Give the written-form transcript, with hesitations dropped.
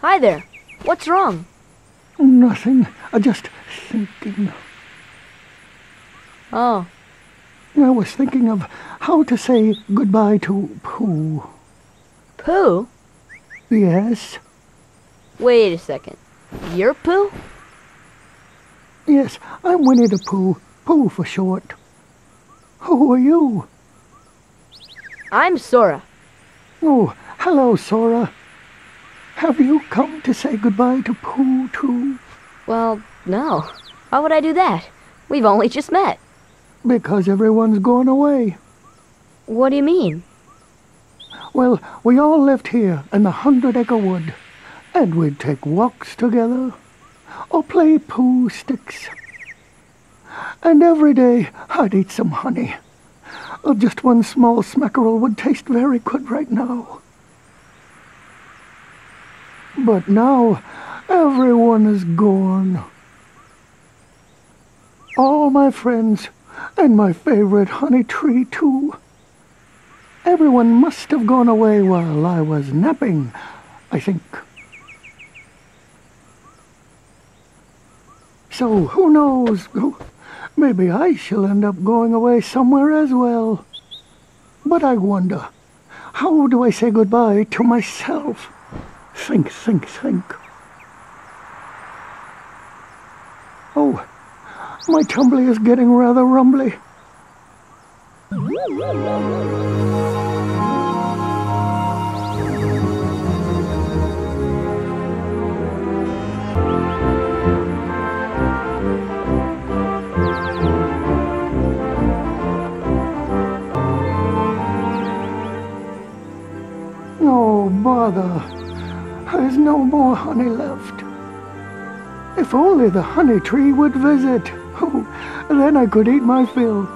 Hi there. What's wrong? Nothing. Just thinking. Oh. I was thinking of how to say goodbye to Pooh. Pooh? Yes? Wait a second. You're Pooh? Yes, I'm Winnie the Pooh. Pooh for short. Who are you? I'm Sora. Oh, hello, Sora. Have you come to say goodbye to Pooh, too? Well, no. Why would I do that? We've only just met. Because everyone's gone away. What do you mean? Well, we all lived here in the 100-acre wood, and we'd take walks together, or play Pooh sticks. And every day I'd eat some honey. Just one small smackerel would taste very good right now. But now, everyone is gone. All my friends, and my favorite honey tree, too. Everyone must have gone away while I was napping, I think. So, who knows? Maybe I shall end up going away somewhere as well. But I wonder, how do I say goodbye to myself? Think. Oh, my tumbly is getting rather rumbly. Oh, bother. There's no more honey left. If only the honey tree would visit. Oh, then I could eat my fill.